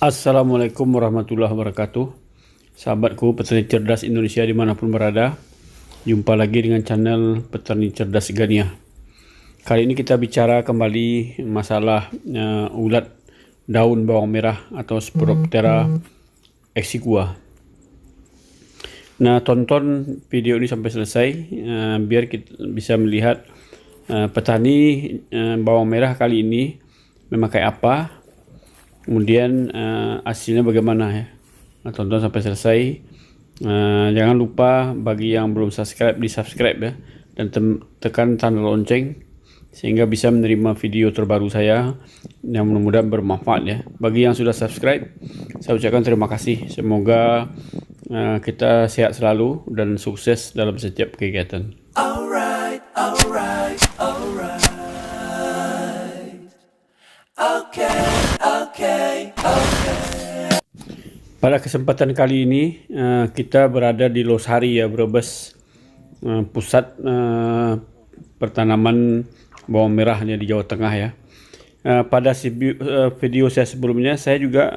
Assalamualaikum warahmatullahi wabarakatuh. Sahabatku petani cerdas Indonesia dimanapun berada, jumpa lagi dengan channel Petani Cerdas Gania. Kali ini kita bicara kembali masalah ulat daun bawang merah atau Sporoptera exigua. Nah, tonton video ini sampai selesai biar kita bisa melihat petani bawang merah kali ini memakai apa, kemudian hasilnya bagaimana ya. Nah, tonton sampai selesai. Jangan lupa bagi yang belum subscribe di subscribe ya, dan tekan tanda lonceng sehingga bisa menerima video terbaru saya yang mudah-mudahan bermanfaat ya. Bagi yang sudah subscribe, saya ucapkan terima kasih. Semoga kita sehat selalu dan sukses dalam setiap kegiatan. Alright. Okay. Pada kesempatan kali ini kita berada di Losari ya, Brebes, pusat pertanaman bawang merahnya di Jawa Tengah ya. Pada video saya sebelumnya saya juga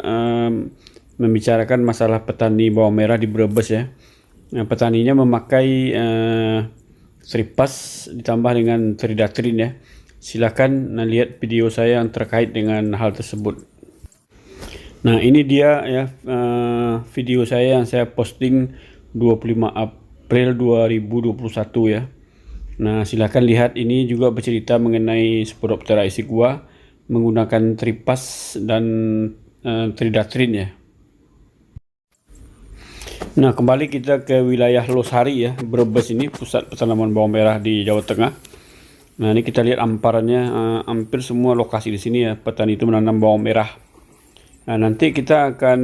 membicarakan masalah petani bawang merah di Brebes ya. Petaninya memakai tripas ditambah dengan tridatrin ya. Silakan lihat video saya yang terkait dengan hal tersebut. Nah, ini dia ya video saya yang saya posting 25 April 2021 ya. Nah, silakan lihat, ini juga bercerita mengenai Sporoptera exigua menggunakan tripas dan tridatrin ya. Nah, kembali kita ke wilayah Losari ya, Brebes ini pusat petanaman bawang merah di Jawa Tengah. Nah, ini kita lihat amparannya, hampir semua lokasi di sini ya petani itu menanam bawang merah. Nah, nanti kita akan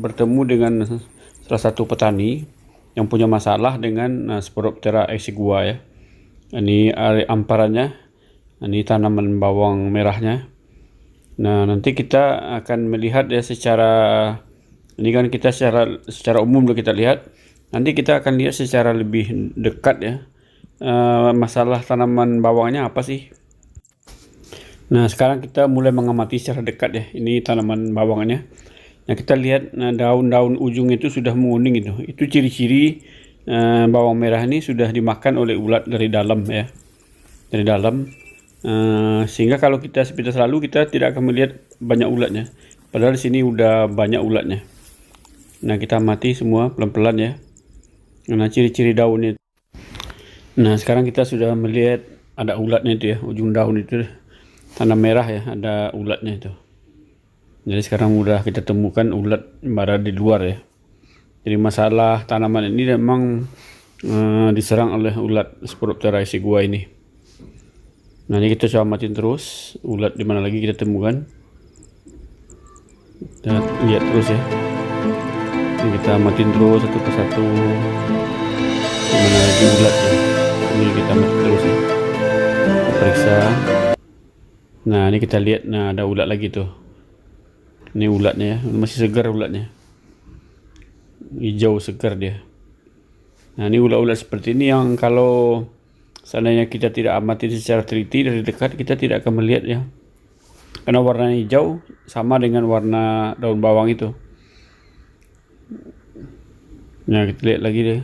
bertemu dengan salah satu petani yang punya masalah dengan Sporoptera exigua ya. Ini amparannya, ini tanaman bawang merahnya. Nah, nanti kita akan melihat ya ini kan kita secara umum kita lihat. Nanti kita akan lihat secara lebih dekat ya. Masalah tanaman bawangnya apa sih? Nah, sekarang kita mulai mengamati secara dekat ya. Ini tanaman bawangnya. Nah, kita lihat daun-daun ujung itu sudah menguning itu. Itu ciri-ciri bawang merah ini sudah dimakan oleh ulat dari dalam ya. Dari dalam. Sehingga kalau kita sepintas lalu kita tidak akan melihat banyak ulatnya. Padahal di sini udah banyak ulatnya. Nah, kita amati semua pelan-pelan ya. Nah, ciri-ciri daunnya. Nah, sekarang kita sudah melihat ada ulatnya itu ya, ujung daun itu tanah merah ya, ada ulatnya itu. Jadi sekarang udah kita temukan ulat berada di luar ya. Jadi masalah tanaman ini memang diserang oleh ulat Sporoptera exigua ini. Nah, ini kita coba amatin terus ulat di mana lagi kita temukan. Kita lihat terus ya. Ini kita amatin terus satu persatu. Di mana lagi ulat ya. Ini kita amati terus ya. Kita periksa. Nah, ini kita lihat, nah ada ulat lagi tuh. Ini ulatnya ya, masih segar ulatnya. Hijau segar dia. Nah, ini ulat-ulat seperti ini yang kalau seandainya kita tidak amati secara teliti dari dekat, kita tidak akan melihat ya. Karena warna hijau sama dengan warna daun bawang itu. Nah, kita lihat lagi deh.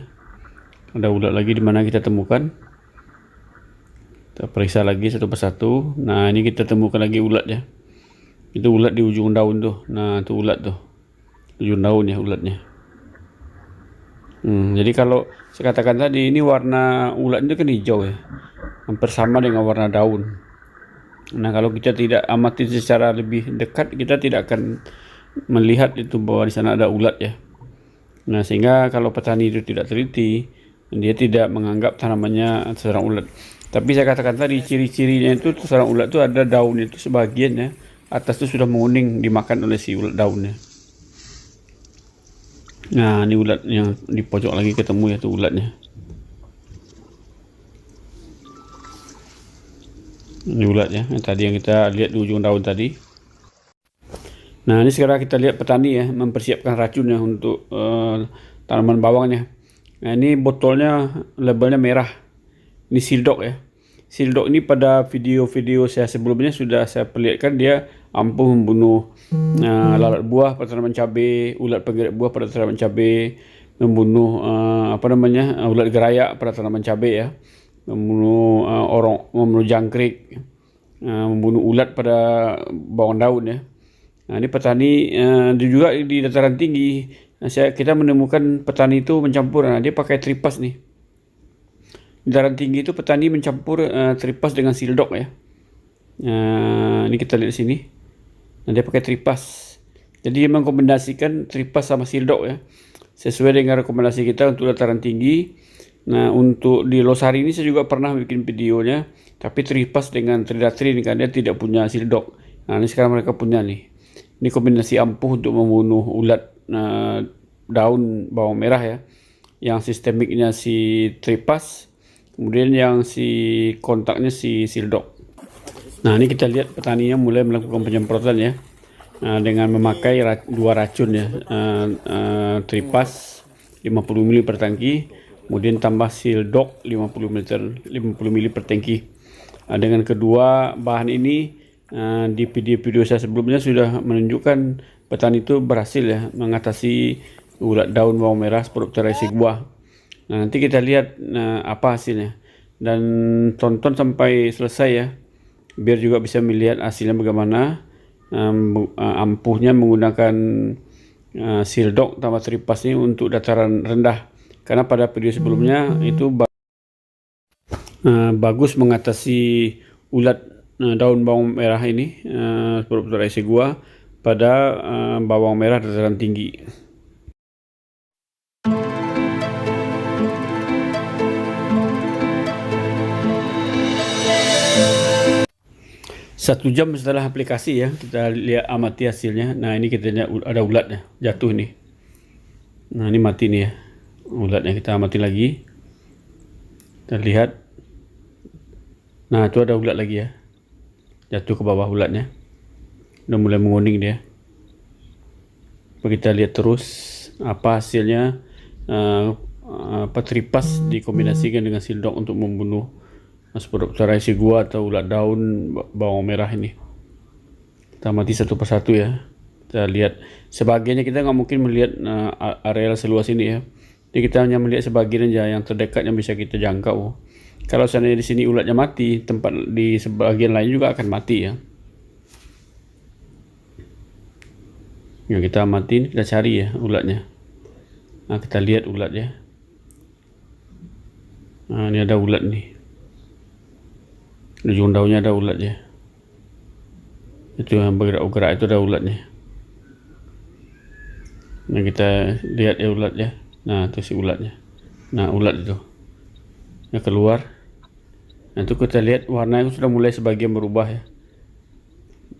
Ada ulat lagi di mana kita temukan. Kita periksa lagi satu persatu. Nah, ini kita temukan lagi ulat ya. Itu ulat di ujung daun tuh. Nah, itu ulat tuh. Ujung daun ya ulatnya. Jadi kalau saya katakan tadi, ini warna ulat itu kan hijau ya. Hampir sama dengan warna daun. Nah, kalau kita tidak amati secara lebih dekat, kita tidak akan melihat itu bahwa di sana ada ulat ya. Nah, sehingga kalau petani itu tidak teliti, dia tidak menganggap tanamannya sarang ulat. Tapi saya katakan tadi, ciri-cirinya itu sarang ulat itu ada daun itu sebagian ya. Atas itu sudah menguning dimakan oleh si ulat daunnya. Nah, ini ulat yang di pojok lagi ketemu ya, itu ulatnya. Ini ulatnya, yang tadi yang kita lihat di ujung daun tadi. Nah, ini sekarang kita lihat petani ya mempersiapkan racun ya untuk tanaman bawangnya. Nah, ini botolnya labelnya merah. Ini sildok ya. Sildok ini pada video-video saya sebelumnya sudah saya perlihatkan dia ampuh membunuh lalat buah pada tanaman cabai, ulat penggeret buah pada tanaman cabai, membunuh ulat gerayak pada tanaman cabai ya, membunuh membunuh jangkrik, membunuh ulat pada bawang daun ya. Nah, ini petani juga di dataran tinggi. Kita menemukan petani itu mencampur. Dia pakai tripas nih. Di dataran tinggi itu petani mencampur tripas dengan sildok ya. Ini kita lihat di sini. Dia pakai tripas. Jadi dia mengkombinasikan tripas sama sildok ya. Sesuai dengan rekomendasi kita untuk dataran tinggi. Nah, untuk di Losari ini saya juga pernah bikin videonya. Tapi tripas dengan tridactrin kan dia tidak punya sildok. Nah, ini sekarang mereka punya nih. Ini kombinasi ampuh untuk membunuh ulat daun bawang merah ya. Yang sistemiknya si tripas, kemudian yang si kontaknya si sildok. Nah, ini kita lihat petaninya mulai melakukan penyemprotan ya. Dengan memakai dua racun ya. Tripas 50 ml per tangki, kemudian tambah sildok 50 ml per tangki. Dengan kedua bahan ini di video-video saya sebelumnya sudah menunjukkan petani itu berhasil ya mengatasi ulat daun bawang merah Sporoptera exigua. Nah, nanti kita lihat apa hasilnya dan tonton sampai selesai ya, biar juga bisa melihat hasilnya bagaimana ampuhnya menggunakan sildok tambah tripas ini untuk dataran rendah, karena pada video sebelumnya itu bagus mengatasi ulat daun bawang merah ini Sporoptera exigua pada bawang merah dataran tinggi. Satu jam setelah aplikasi ya, kita lihat amati hasilnya. Nah, ini kita lihat ada ulatnya jatuh nih. Nah, ini mati nih ya ulatnya. Kita amati lagi, kita lihat. Nah, itu ada ulat lagi ya, jatuh ke bawah ulatnya, udah mulai menguning dia. Kita lihat terus apa hasilnya tripas dikombinasikan dengan sildok untuk membunuh Sporoptera exigua atau ulat daun bawang merah ini. Kita amati satu persatu ya. Kita lihat sebagiannya, kita nggak mungkin melihat areal seluas ini ya. Jadi kita hanya melihat sebagian aja yang terdekat yang bisa kita jangkau. Kalau seandainya di sini ulatnya mati, tempat di sebagian lain juga akan mati ya. Ya, kita amati, kita cari ya ulatnya. Nah, kita lihat ulatnya. Nah, ini ada ulat nih. Di ujung daunnya ada ulatnya. Itu yang bergerak-gerak itu ada ulatnya. Nah, kita lihat ya ulatnya. Nah, itu si ulatnya. Nah, ulat itu yang keluar. Nah, itu kita lihat warnanya sudah mulai sebagian berubah ya.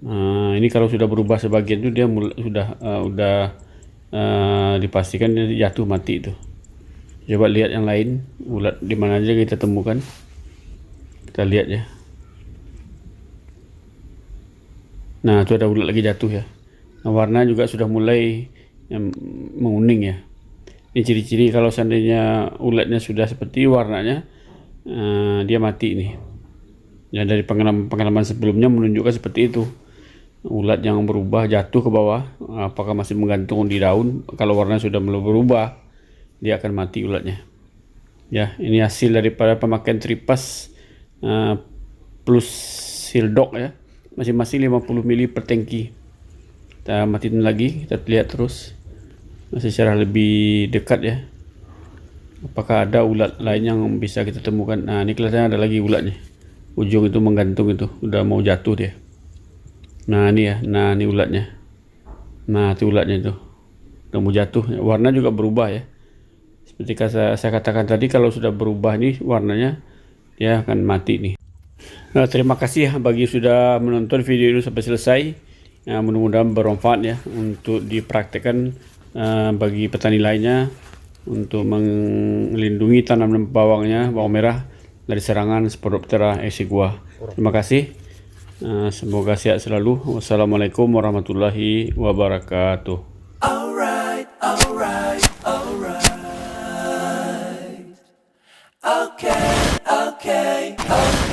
Nah, ini kalau sudah berubah sebagian itu dia sudah dipastikan dia jatuh mati itu. Coba lihat yang lain, ulat di mana aja kita temukan. Kita lihat ya. Nah, itu ada ulat lagi jatuh ya. Nah, warna juga sudah mulai menguning ya. Ini ciri-ciri kalau seandainya ulatnya sudah seperti warnanya, dia mati nih. Ya, dari pengalaman sebelumnya menunjukkan seperti itu. Ulat yang berubah jatuh ke bawah, apakah masih menggantung di daun? Kalau warna sudah mulai berubah, dia akan mati ulatnya. Ya, ini hasil daripada pemakaian tripas plus sildok ya, masing-masing 50 ml per tangki. Kita matiin lagi, kita lihat terus masih secara lebih dekat ya, apakah ada ulat lain yang bisa kita temukan. Nah, ini kelihatannya ada lagi ulatnya, ujung itu menggantung, itu udah mau jatuh dia. Nah, ini ya, nah ini ulatnya. Nah, itu ulatnya itu udah mau jatuh. Warna juga berubah ya, seperti saya katakan tadi, kalau sudah berubah nih warnanya, dia akan mati nih. Nah, terima kasih ya bagi sudah menonton video ini sampai selesai. Mudah-mudahan bermanfaat ya untuk dipraktekkan bagi petani lainnya untuk melindungi tanaman bawang merah dari serangan Sporoptera exigua. Terima kasih. Semoga sehat selalu. Wassalamualaikum warahmatullahi wabarakatuh. Alright. Okay.